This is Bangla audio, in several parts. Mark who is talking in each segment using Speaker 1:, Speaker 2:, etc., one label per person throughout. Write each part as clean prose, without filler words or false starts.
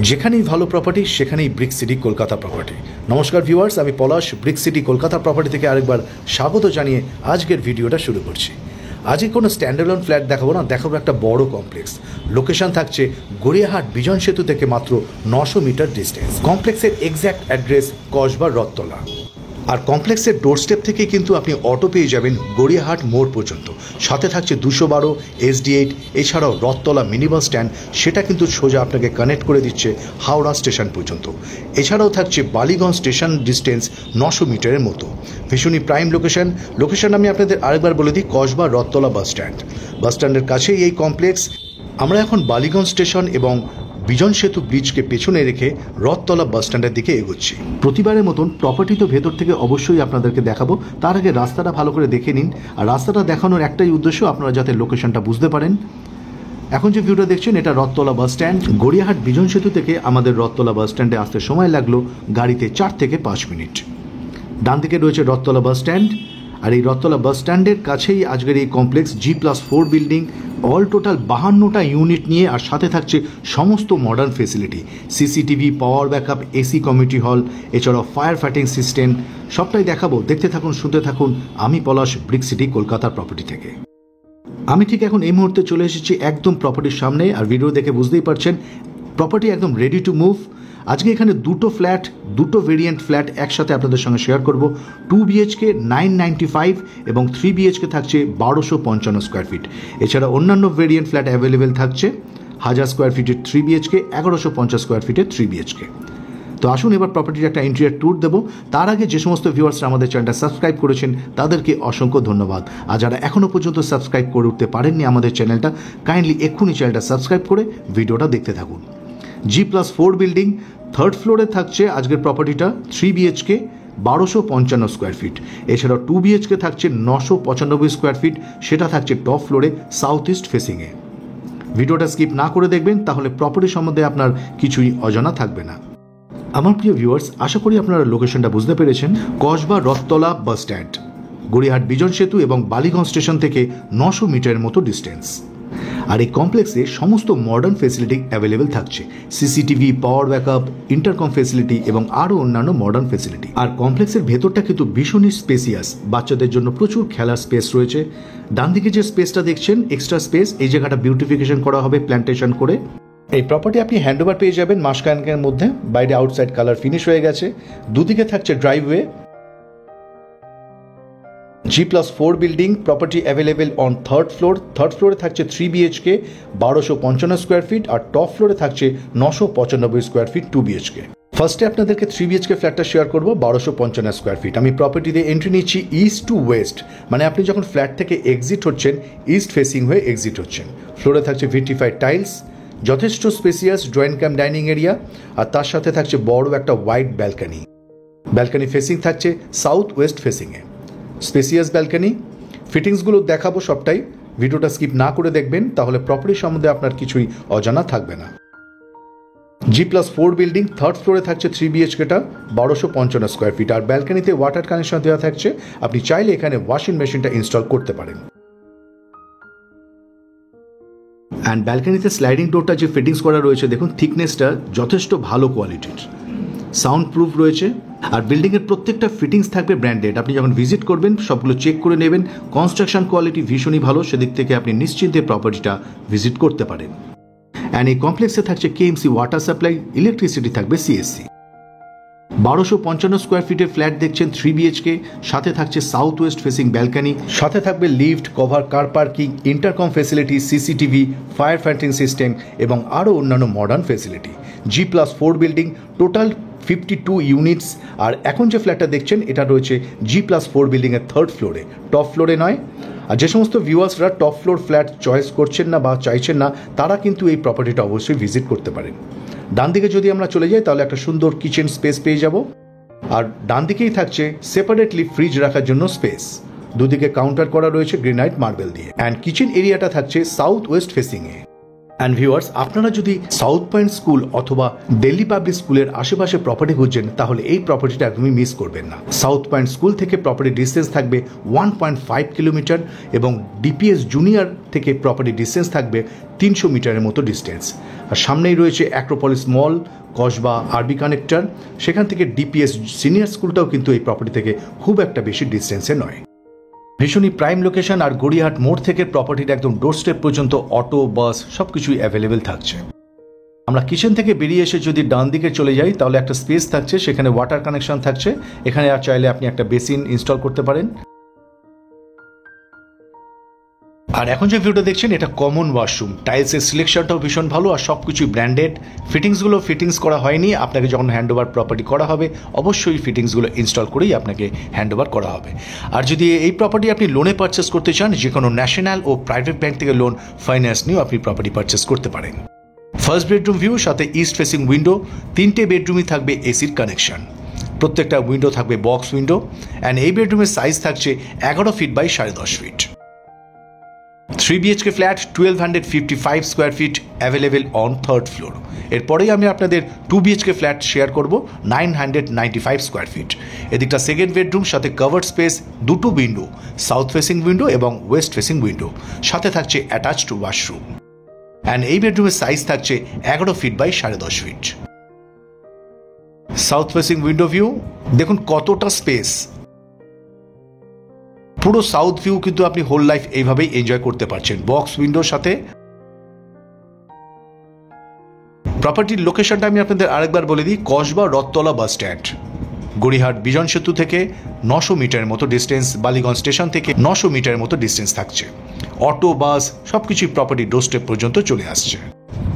Speaker 1: যেখানেই ভালো প্রপার্টি সেখানেই ব্রিক সিটি কলকাতা প্রপার্টি। নমস্কার ভিউয়ার্স, আমি পলাশ ব্রিক সিটি কলকাতা প্রপার্টি থেকে আরেকবার স্বাগত জানিয়ে আজকের ভিডিওটা শুরু করছি। আজকে কোনো স্ট্যান্ডার্লোন ফ্ল্যাট দেখাবো না, দেখাবো একটা বড় কমপ্লেক্স। লোকেশন থাকছে গড়িয়াহাট বিজন সেতু থেকে মাত্র 900 মিটার ডিস্টেন্স। কমপ্লেক্সের এক্স্যাক্ট অ্যাড্রেস কসবা রথতলা। আর কমপ্লেক্সের ডোরস্টেপ থেকে কিন্তু আপনি অটো পেয়ে যাবেন গড়িয়াহাট মোড় পর্যন্ত। সাথে থাকছে 212 SD8, এছাড়াও রথতলা মিনি বাস স্ট্যান্ড, সেটা কিন্তু সোজা আপনাকে কানেক্ট করে দিচ্ছে হাওড়া স্টেশন পর্যন্ত। এছাড়াও থাকছে বালিগঞ্জ স্টেশন ডিস্টেন্স 900 মিটারের মতো। ভীষণই প্রাইম লোকেশন আমি আপনাদের আরেকবার বলে দিই, কসবা রথতলা বাস স্ট্যান্ডের কাছেই এই কমপ্লেক্স। আমরা এখন বালিগঞ্জ স্টেশন এবং বিজন সেতু ব্রিজকে পেছনে রেখে রথতলা বাস স্ট্যান্ডের দিকে এগোচ্ছি। প্রতিবারের মতন প্রপার্টি তো ভেতর থেকে অবশ্যই আপনাদেরকে দেখাবো, তার আগে রাস্তাটা ভালো করে দেখে নিন। আর রাস্তাটা দেখানোর একটাই উদ্দেশ্য, আপনারা যাতে লোকেশনটা বুঝতে পারেন। এখন যে ভিউটা দেখছেন এটা রথতলা বাস স্ট্যান্ড। গড়িয়াহাট বিজন সেতু থেকে আমাদের রথতলা বাস স্ট্যান্ডে আসতে সময় লাগলো গাড়িতে 4 থেকে 5 মিনিট। ডান দিকে রয়েছে রথতলা বাস স্ট্যান্ড, আর এই রথতলা বাস স্ট্যান্ডের কাছেই আজকের এই complex G+4 building. All total 52টা ইউনিট নিয়ে, আর সাথে থাকছে সমস্ত modern facility, CCTV, power backup, AC community hall, এছাড়াও ফায়ার ফাইটিং সিস্টেম। সবটাই দেখাবো, দেখতে থাকুন, শুনতে থাকুন। আমি পলাশ ব্রিক সিটি কলকাতার প্রপার্টি থেকে। আমি ঠিক এখন এই মুহূর্তে চলে এসেছি একদম প্রপার্টির সামনে, আর ভিডিও দেখে বুঝতেই পারছেন প্রপার্টি একদম রেডি টু মুভ। আজকে এখানে দুটো ভেরিয়েন্ট ফ্ল্যাট একসাথে আপনাদের সঙ্গে শেয়ার করব। 2 BHK 995 এবং 3 BHK থাকছে 1255 স্কোয়ার ফিট। এছাড়া অন্যান্য ভেরিয়েন্ট ফ্ল্যাট অ্যাভেলেবেল থাকছে 1000 স্কোয়ার ফিটের 3 BHK, 1150 স্কোয়ার ফিটের 3 BHK। তো আসুন এবার প্রপার্টির একটা ইন্টেরিয়র ট্যুর দেবো। তার আগে যে সমস্ত ভিউয়ার্সরা আমাদের চ্যানেলটা সাবস্ক্রাইব করেছেন তাদেরকে অসংখ্য ধন্যবাদ। আর যারা এখনও পর্যন্ত সাবস্ক্রাইব করে উঠতে পারেননি আমাদের চ্যানেলটা, কাইন্ডলি এক্ষুনি চ্যানেলটা সাবস্ক্রাইব করে ভিডিওটা দেখতে থাকুন। G+4 বিল্ডিং, 3rd ফ্লোরে থাকছে আজকের প্রপার্টিটা 3 BHK 1255 স্কোয়ার ফিট। এছাড়াও 2 BHK থাকছে 995 স্কোয়ার ফিট, সেটা থাকছে টপ ফ্লোরে সাউথ ইস্ট ফেসিংয়ে। ভিডিওটা স্কিপ না করে দেখবেন, তাহলে প্রপার্টি সম্বন্ধে আপনার কিছুই অজানা থাকবে না। আমার প্রিয় ভিউয়ার্স, আশা করি আপনারা লোকেশনটা বুঝতে পেরেছেন। কসবা রথতলা বাস স্ট্যান্ড, গড়িয়াহাট বিজন সেতু এবং বালিগঞ্জ স্টেশন থেকে 900 মিটারের মতো ডিস্টেন্স। আর এই কমপ্লেক্সে সমস্ত মডার্ন ফেসিলিটি অ্যাভেলেবেল থাকছে, CCTV, power backup, intercom facility এবং আরও অন্যান্য মডার্ন ফেসিলিটি। আর কমপ্লেক্সের ভেতরটা কিন্তু ভীষণই স্পেসিয়াস, বাচ্চাদের জন্য প্রচুর খেলার স্পেস রয়েছে। ডান দিকে যে স্পেসটা দেখছেন এক্সট্রা স্পেস, এই জায়গাটা বিউটিফিকেশন করা হবে প্ল্যান্টেশন করে। এই প্রপার্টি আপনি হ্যান্ডওভার পেয়ে যাবেন মাসখানেকের মধ্যে। বাইরে আউটসাইড কালার ফিনিশ হয়ে গেছে। দুদিকে থাকছে driveway. G+4 building, property available on 3rd floor. 3rd ফ্লোরে থাকছে 3 BHK 1255 স্কোয়ার ফিট, আর টপ ফ্লোরে থাকছে 995 স্কোয়ার ফিট 2 BHK। ফার্স্টে আপনাদেরকে 3 BHK ফ্ল্যাটটা শেয়ার করবো 1255 স্কোয়ার ফিট। আমি প্রপার্টিতে এন্ট্রি নিচ্ছি ইস্ট টু ওয়েস্ট, মানে আপনি যখন ফ্ল্যাট থেকে এক্সিট হচ্ছেন ইস্ট ফেসিং হয়ে এক্সিট হচ্ছেন। ফ্লোরে থাকছে ভিট্রিফাইড টাইলস, যথেষ্ট spacious drawing cum dining area, আর তার সাথে থাকছে বড় একটা ওয়াইড ব্যালকানি ফেসিং থাকছে সাউথ ওয়েস্ট ফেসিংয়ে। Spacious balcony. ফিটিংসগুলো দেখাবো সবটাই, ভিডিওটা স্কিপ না করে দেখবেন, তাহলে প্রপার্টি সম্বন্ধে আপনার কিছুই অজানা থাকবে না। G+4 বিল্ডিং, 3rd ফ্লোরে থাকছে 3 BHKটা 1255 স্কোয়ার ফিট, আর ব্যালকানিতে ওয়াটার কানেকশন দেওয়া থাকছে। আপনি চাইলে এখানে ওয়াশিং মেশিনটা ইনস্টল করতে পারেন। অ্যান্ড ব্যালকানিতে স্লাইডিং ডোরটা যে ফিটিংস করা রয়েছে, দেখুন থিকনেসটা যথেষ্ট ভালো কোয়ালিটির, সাউন্ড প্রুফ রয়েছে। আর বিল্ডিংয়ের প্রত্যেকটা ফিটিংস থাকবে ব্র্যান্ডেড। আপনি যখন ভিজিট করবেন সবগুলো চেক করে নেবেন। কনস্ট্রাকশন কোয়ালিটি ভীষণই ভালো, সেদিক থেকে আপনি নিশ্চিন্তে প্রপার্টিটা ভিজিট করতে পারেন। অ্যান্ড এই কমপ্লেক্সে থাকছে KMC ওয়াটার সাপ্লাই, ইলেকট্রিসিটি থাকবে CSC। 1255 স্কোয়ার ফিটের ফ্ল্যাট দেখছেন 3 BHK, সাথে থাকছে সাউথ ওয়েস্ট ফেসিং ব্যালকানি, সাথে থাকবে lift, cover car parking, intercom facility, CCTV, fire fighting system এবং আরও অন্যান্য modern facility. G+4 building, total 52 units. আর এখন যে ফ্ল্যাটটা দেখছেন এটা রয়েছে G+4 বিল্ডিংয়ের 3rd ফ্লোরে, টপ ফ্লোরে নয়। আর যে সমস্ত ভিউয়ার্সরা টপ ফ্লোর ফ্ল্যাট চয়েস করছেন না বা চাইছেন না, তারা কিন্তু এই প্রপার্টিটা অবশ্যই ভিজিট করতে পারেন। ডান দিকে যদি আমরা চলে যাই তাহলে একটা সুন্দর কিচেন স্পেস পেয়ে যাব, আর ডান দিকেই থাকছে সেপারেটলি ফ্রিজ রাখার জন্য স্পেস। দুদিকে কাউন্টার করা রয়েছে গ্রেনাইট মার্বেল দিয়ে। অ্যান্ড কিচেন এরিয়াটা থাকছে সাউথ ওয়েস্ট ফেসিংয়ে। অ্যান্ড ভিউয়ার্স, আপনারা যদি সাউথ পয়েন্ট স্কুল অথবা দিল্লি পাবলিক স্কুলের আশেপাশে প্রপার্টি খুঁজছেন তাহলে এই প্রপার্টিটা একদমই মিস করবেন না। সাউথ পয়েন্ট স্কুল থেকে প্রপার্টি ডিস্টেন্স থাকবে 1.5 কিলোমিটার এবং ডিপিএস জুনিয়র থেকে প্রপার্টি ডিস্টেন্স থাকবে 300 মিটারের মতো ডিস্টেন্স। আর সামনেই রয়েছে অ্যাক্রোপলিস মল, কসবা আরবি কানেক্টর, সেখান থেকে ডিপিএস সিনিয়র স্কুলটাও কিন্তু এই প্রপার্টি থেকে খুব একটা বেশি ডিস্টেন্সে নয়। ভীষণই প্রাইম লোকেশন আর গড়িয়াহাট মোড় থেকে প্রপার্টির একদম ডোর স্টেপ পর্যন্ত অটো, বাস সবকিছুই অ্যাভেলেবেল থাকছে। আমরা কিচেন থেকে বেরিয়ে এসে যদি ডান দিকে চলে যাই তাহলে একটা স্পেস থাকছে, সেখানে ওয়াটার কানেকশন থাকছে। এখানে আর চাইলে আপনি একটা বেসিন ইনস্টল করতে পারেন। আর এখন যে ভিউটা দেখছেন এটা কমন ওয়াশরুম। টাইলসের সিলেকশনটাও ভীষণ ভালো আর সবকিছুই ব্র্যান্ডেড। ফিটিংস করা হয়নি, আপনাকে যখন হ্যান্ডওভার প্রপার্টি করা হবে অবশ্যই ফিটিংসগুলো ইনস্টল করেই আপনাকে হ্যান্ডওভার করা হবে। আর যদি এই প্রপার্টি আপনি লোনে পারচেস করতে চান, যে কোনো ন্যাশনাল ও প্রাইভেট ব্যাংক থেকে লোন ফাইন্যান্স নিয়েও আপনি প্রপার্টি পারচেস করতে পারেন। ফার্স্ট বেডরুম ভিউ, সাথে ইস্ট ফেসিং উইন্ডো, 3টে বেডরুমই থাকবে এসির কানেকশন, প্রত্যেকটা উইন্ডো থাকবে বক্স উইন্ডো। অ্যান্ড এই বেডরুমের সাইজ থাকছে 11 feet by 10.5 feet. 3 BHK flat, 1255 square feet, available on 3rd floor. এরপরেই আমি আপনাদের 2 BHK ফ্ল্যাট শেয়ার করব, 995 স্কোয়ার ফিট। এদিকটা সেকেন্ড বেডরুম, সাথে কভার্ড স্পেস, 2টো উইন্ডো, সাউথ ফেসিং উইন্ডো এবং ওয়েস্ট ফেসিং উইন্ডো, সাথে থাকছে অ্যাটাচড ওয়াশরুম। অ্যান্ড এই বেডরুমের সাইজ থাকছে 11 feet by 10.5 feet. South facing window view দেখুন কতটা স্পেস। পুরো সাউথ ভিউ কিন্তু আপনি হোল লাইফ এইভাবেই এনজয় করতে পারছেন, বক্স উইন্ডোর সাথে। প্রপার্টির লোকেশনটা আমি আপনাদের আরেকবার বলে দিই, কসবা রথতলা বাস স্ট্যান্ড, গড়িয়াহাট বিজন সেতু থেকে 900 মিটারের মতো ডিস্টেন্স, বালিগঞ্জ স্টেশন থেকে 900 মিটারের মতো ডিস্টেন্স থাকছে। অটো, বাস সবকিছুই প্রপার্টি ডোর স্টেপ পর্যন্ত চলে আসছে।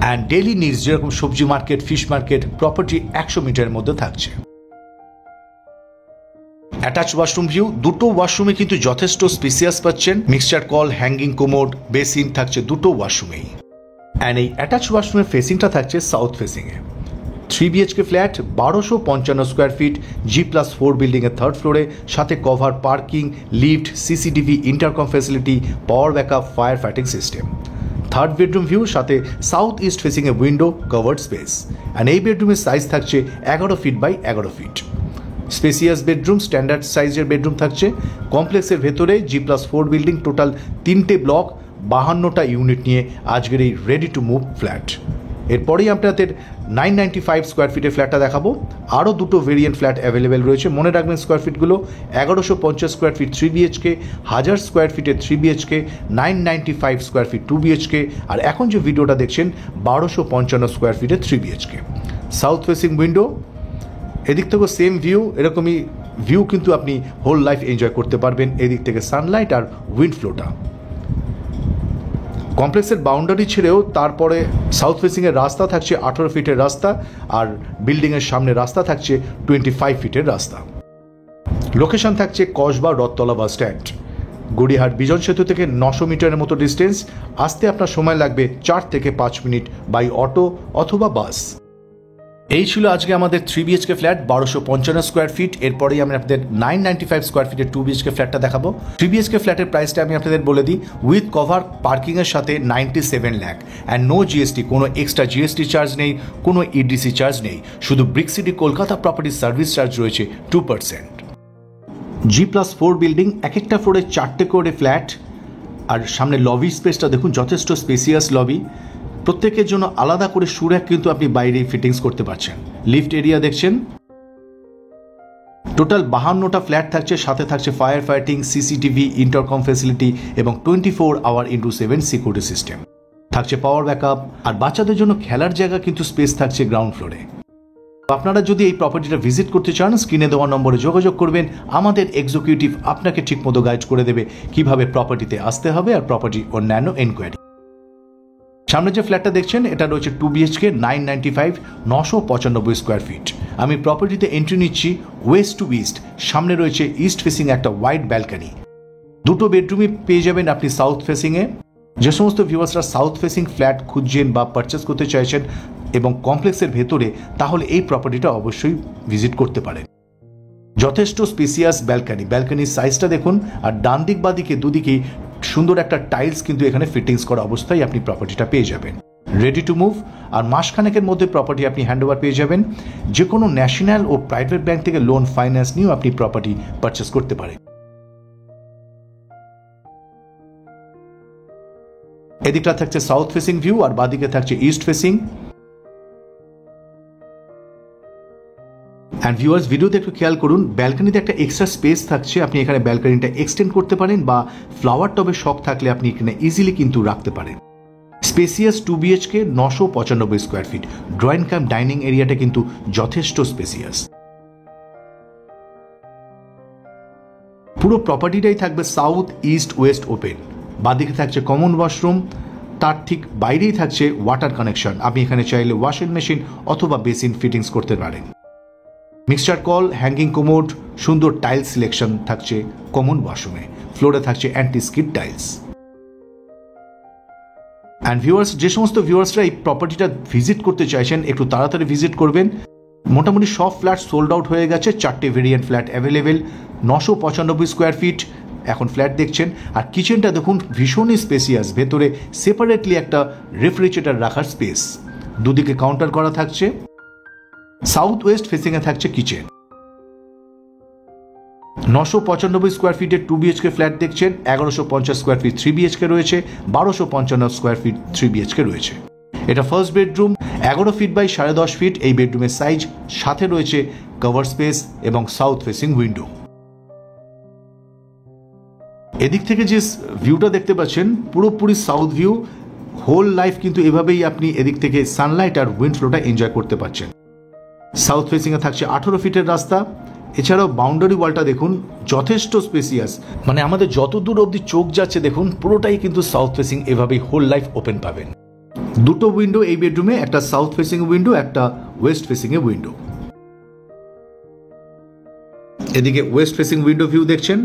Speaker 1: অ্যান্ড ডেইলি নিডস যেরকম সবজি মার্কেট, ফিশ মার্কেট, প্রপার্টি 100 মিটারের মধ্যে থাকছে। অ্যাটাচ ওয়াশরুম ভিউ, 2টো ওয়াশরুমে কিন্তু যথেষ্ট স্পেসিয়াস পাচ্ছেন। মিক্সচার কল, হ্যাঙ্গিং কোমোড, বেসিন থাকছে 2টো ওয়াশরুমেই। অ্যান্ড এই অ্যাটাচ ওয়াশরুমের ফেসিংটা থাকছে সাউথ ফেসিংয়ে। 3 BHK flat, 1255 square feet, G+4 বিল্ডিংয়ের 3rd ফ্লোরে, সাথে cover parking, lift, CCTV, intercom facility, power backup, fire fighting system. 3rd bedroom view, সাথে সাউথ ইস্ট ফেসিংয়ে উইন্ডো, কভার্ড স্পেস। অ্যান্ড এই বেডরুমের সাইজ থাকছে 11 feet by 11 feet. Spacious bedroom, standard সাইজের বেডরুম থাকছে। কমপ্লেক্সের ভেতরে G+4 বিল্ডিং, টোটাল 3টে ব্লক, 52টা ইউনিট নিয়ে আজকের এই রেডি টু মুভ ফ্ল্যাট। এরপরেই আপনাদের 995 স্কোয়ার ফিটের ফ্ল্যাটটা দেখাবো। আরও 2টো ভেরিয়েন্ট ফ্ল্যাট অ্যাভেলেবেল রয়েছে, মনে রাখবেন স্কোয়ার ফিটগুলো। 1150 স্কোয়ার ফিট 3 BHK, 1000 স্কোয়ার ফিটের 3 BHK, 995 স্কোয়ার ফিট 2 BHK, আর এখন যে ভিডিওটা দেখছেন 1255 স্কোয়ার ফিটের 3 BHK। সাউথ ফেসিং উইন্ডো, এদিক থেকেও সেম ভিউ, এরকমই ভিউ কিন্তু আপনি হোল লাইফ এনজয় করতে পারবেন। এদিক থেকে সানলাইট আর উইন্ড ফ্লোটা। কমপ্লেক্সের বাউন্ডারি ছেড়েও তারপরে সাউথ ফেসিংয়ের রাস্তা থাকছে 18 ফিটের রাস্তা, আর বিল্ডিংয়ের সামনে রাস্তা থাকছে 25 ফিটের রাস্তা। লোকেশন থাকছে কসবা রথতলা বাস স্ট্যান্ড, গড়িয়াহাট বিজন সেতু থেকে 900 মিটারের মতো ডিস্টেন্স। আসতে আপনার সময় লাগবে 4 থেকে 5 মিনিট বাই অটো অথবা বাস। এই ছিল আজকে আমাদের 3 BHK ফ্ল্যাট, 1255 স্কোয়ার ফিট। এরপরেই আমি আপনাদের 995 স্কোয়ার ফিটের 2 BHK ফ্ল্যাটটা দেখাবো। 3 BHK ফ্ল্যাটের প্রাইসটা আমি আপনাদের বলে দিই, উইথ কভার পার্কিংয়ের সাথে 97 লাখ অ্যান্ড নো জিএসটি, কোনো এক্সট্রা জিএসটি চার্জ নেই, কোনো ইডিসি চার্জ নেই। শুধু brick city Kolkata property service charge রয়েছে 2%। G+4 বিল্ডিং, এক একটা ফ্লোরে 4টে করে ফ্ল্যাট। আর সামনে লবি স্পেসটা দেখুন, যথেষ্ট স্পেসিয়াস লবি। প্রত্যেকের জন্য আলাদা করে সুরাক কিন্তু আপনি বাইরে ফিটিংস করতে পারছেন। লিফট এরিয়া দেখছেন। টোটাল 52টা ফ্ল্যাট থাকছে, সাথে থাকছে fire fighting, CCTV, intercom facility এবং 24/7 সিকিউরিটি সিস্টেম। থাকছে পাওয়ার ব্যাকআপ, আর বাচ্চাদের জন্য খেলার জায়গা কিন্তু স্পেস থাকছে গ্রাউন্ড ফ্লোরে। আপনারা যদি এই প্রপার্টিটা ভিজিট করতে চান, স্ক্রিনে দেওয়া নম্বরে যোগাযোগ করবেন। আমাদের এক্সিকিউটিভ আপনাকে ঠিকমতো গাইড করে দেবে কিভাবে প্রপার্টিতে আসতে হবে আর প্রপার্টি অন্যান্য এনকোয়ারি। সামনে যে ফ্ল্যাটটা দেখছেন এটা রয়েছে 2 BHK, 995, 995 স্কোয়ার ফিট। আমি প্রপার্টিতে এন্ট্রি নিচ্ছি ওয়েস্ট টু ইস্ট। সামনে রয়েছে ইস্ট ফেসিং একটা ওয়াইড ব্যালকনি। 2টো বেডরুমই পেয়ে যাবেন আপনি সাউথ ফেসিংয়ে। যে সমস্ত ভিউয়ার্সরা সাউথ ফেসিং ফ্ল্যাট খুঁজছেন বা পারচেস করতে চাইছেন এবং কমপ্লেক্সের ভেতরে, তাহলে এই প্রপার্টিটা অবশ্যই ভিজিট করতে পারেন। যথেষ্ট স্পেসিয়াস ব্যালকনি, ব্যালকনির সাইজটা দেখুন। আর ডান দিক বা দিকে দুদিকেই সুন্দর একটা টাইলস কিন্তু এখানে ফিটিংস করা অবস্থায় আপনি প্রপার্টিটা পেয়ে যাবেন। Ready to move. আর মাসখানেকের মধ্যে প্রপার্টি আপনি হ্যান্ডওভার পেয়ে যাবেন। যে কোনো ন্যাশনাল ও প্রাইভেট ব্যাংক থেকে লোন ফাইন্যান্স নিয়েও আপনি প্রপার্টি পারচেস করতে পারেন। এদিকটা থাকছে সাউথ ফেসিং ভিউ আর বাদিকে থাকছে ইস্ট ফেসিং। অ্যান্ড ভিউয়ার্স, ভিডিওতে একটু খেয়াল করুন, ব্যালকনিতে একটা এক্সট্রা স্পেস থাকছে। আপনি এখানে ব্যালকনিটা এক্সটেন্ড করতে পারেন বা ফ্লাওয়ার টবে শখ থাকলে আপনি এখানে ইজিলি কিন্তু রাখতে পারেন। Spacious 2 BHK 995 square fit. Drawing cum dining এরিয়াটা কিন্তু যথেষ্ট স্পেসিয়াস। পুরো প্রপার্টিটাই থাকবে সাউথ ইস্ট ওয়েস্ট ওপেন। বাদিকে থাকছে কমন ওয়াশরুম, তার ঠিক বাইরেই থাকছে ওয়াটার কানেকশন। আপনি এখানে চাইলে ওয়াশিং মেশিন অথবা বেসিন ফিটিংস করতে পারেন। মিক্সচার কল, হ্যাঙ্গিং কোমোড, সুন্দর টাইলস সিলেকশন থাকছে কমন ওয়াশরুমে। ফ্লোরে থাকছে anti skid tiles. And viewers, যে সমস্ত ভিউয়ার্সরা এই প্রপার্টিটা ভিজিট করতে চাইছেন একটু তাড়াতাড়ি ভিজিট করবেন। মোটামুটি সব ফ্ল্যাট সোল্ড আউট হয়ে গেছে। 4টে variant flat available. 995 square feet এখন ফ্ল্যাট দেখছেন। আর কিচেনটা দেখুন ভীষণই স্পেসিয়াস। ভেতরে সেপারেটলি একটা রেফ্রিজারেটর রাখার স্পেস। দুদিকে কাউন্টার করা থাকছে। সাউথ ওয়েস্ট ফেসিংয়ে থাকছে কিচেন। 995 স্কোয়ার ফিটের 2 BHK ফ্ল্যাট দেখছেন। 1150 স্কোয়ার ফিট 3 BHK রয়েছে। 1255 স্কোয়ার ফিট 3 BHK রয়েছে। এটা first bedroom, 11 feet by 10.5 feet এই বেডরুমের সাইজ। সাথে রয়েছে কভার স্পেস এবং সাউথ ফেসিং উইন্ডো। এদিক থেকে যে ভিউটা দেখতে পাচ্ছেন পুরোপুরি সাউথ ভিউ। হোল লাইফ কিন্তু এভাবেই আপনি এদিক থেকে সানলাইট আর উইন্ড ফ্লোটা এনজয় করতে পারছেন। সাউথ ফেসিংয়ে থাকছে 18 ফিটের রাস্তা। এছাড়াও বাউন্ডারি ওয়ালটা দেখুন যথেষ্ট স্পেসিয়াস। মানে আমাদের যত দূর অবধি চোখ যাচ্ছে দেখুন পুরোটাই কিন্তু সাউথ ফেসিং। এভাবেই হোল লাইফ ওপেন পাবেন। দুটো উইন্ডো এই বেডরুমে, একটা সাউথ ফেসিং উইন্ডো, একটা ওয়েস্ট ফেসিং এ উইন্ডো। এদিকে ওয়েস্ট ফেসিং উইন্ডো ভিউ দেখছেন।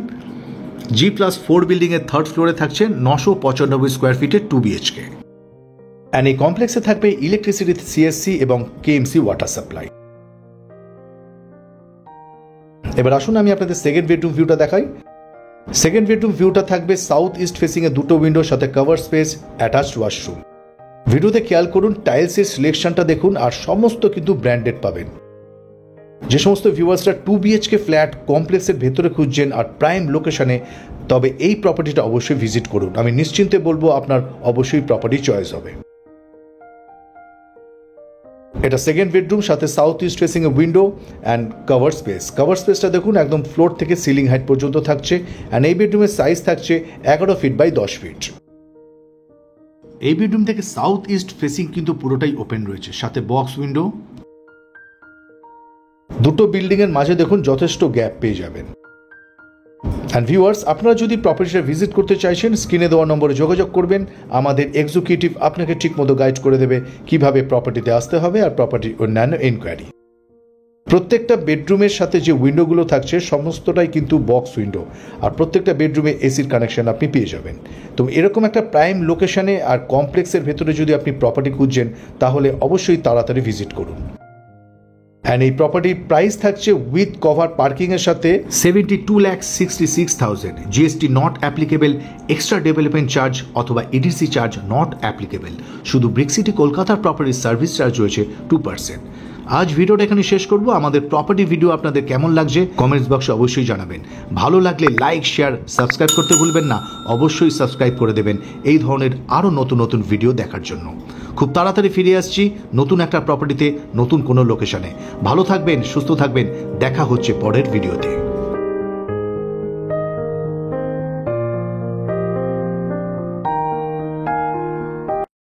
Speaker 1: G+4 বিল্ডিং এর থার্ড ফ্লোরে থাকছে 995 স্কোয়ার ফিটের 2 BHK। অ্যান্ড এই কমপ্লেক্সে থাকবে ইলেকট্রিসিটি, CSC এবং KMC ওয়াটার সাপ্লাই। এবার আসুন আমি আপনাদের সেকেন্ড বেডরুম ভিউটা দেখাই। সেকেন্ড বেডরুম ভিউটা থাকবে সাউথ ইস্ট ফেসিং এ দুটো উইন্ডোর সাথে কভার স্পেস, অ্যাটাচড ওয়াশরুম। ভিডিওতে খেয়াল করুন, টাইলসের সিলেকশনটা দেখুন আর সমস্ত কিন্তু ব্র্যান্ডেড পাবেন। যে সমস্ত ভিউয়ার্সরা 2 BHK ফ্ল্যাট কমপ্লেক্সের ভেতরে খুঁজছেন আর প্রাইম লোকেশনে, তবে এই প্রপার্টিটা অবশ্যই ভিজিট করুন। আমি নিশ্চিন্তে বলবো আপনার অবশ্যই প্রপার্টি চয়েস হবে। এটা সেকেন্ড বেডরুম, সাথে south east facing a window and cover space. Cover স্পেসটা দেখুন একদম ফ্লোর থেকে সিলিং হাইট পর্যন্ত থাকছে। অ্যান্ড এই বেডরুমের সাইজ থাকছে 11 ফিট বাই 10 ফিট। এই বেডরুম থেকে সাউথ ইস্ট ফেসিং কিন্তু পুরোটাই ওপেন রয়েছে, সাথে বক্স উইন্ডো। দুটো বিল্ডিং এর মাঝে দেখুন যথেষ্ট গ্যাপ পেয়ে যাবেন। অ্যান্ড ভিউয়ার্স, আপনারা যদি প্রপার্টিটা ভিজিট করতে চাইছেন স্ক্রিনে দেওয়া নম্বরে যোগাযোগ করবেন। আমাদের এক্সিকিউটিভ আপনাকে ঠিকমতো গাইড করে দেবে কিভাবে প্রপার্টিতে আসতে হবে আর প্রপার্টির অন্যান্য এনকোয়ারি। প্রত্যেকটা বেডরুমের সাথে যে উইন্ডোগুলো থাকছে সমস্তটাই কিন্তু বক্স উইন্ডো। আর প্রত্যেকটা বেডরুমে এসির কানেকশন আপনি পেয়ে যাবেন। তো এরকম একটা প্রাইম লোকেশনে আর কমপ্লেক্সের ভেতরে যদি আপনি প্রপার্টি খুঁজছেন তাহলে অবশ্যই তাড়াতাড়ি ভিজিট করুন। অ্যান্ড এই প্রপার্টির প্রাইস থাকছে উইথ কভার পার্কিং এর সাথে 72,66,000। GST not applicable. Extra development charge অথবা EDC চার্জ নট অ্যাপ্লিকেবল। শুধু ব্রিক সিটি কলকাতার প্রপার্টির সার্ভিস চার্জ রয়েছে 2%। আজ ভিডিওটা এখানে শেষ করব। আমাদের প্রপার্টি ভিডিও আপনাদের কেমন লাগছে কমেন্টস বক্সে অবশ্যই জানাবেন। ভালো লাগলে লাইক, শেয়ার, সাবস্ক্রাইব করতে ভুলবেন না। অবশ্যই সাবস্ক্রাইব করে দেবেন এই ধরনের আরও নতুন নতুন ভিডিও দেখার জন্য। খুব তাড়াতাড়ি ফিরে আসছি নতুন একটা প্রপার্টিতে, নতুন কোনো লোকেশনে। ভালো থাকবেন, সুস্থ থাকবেন। দেখা হচ্ছে পরের ভিডিওতে।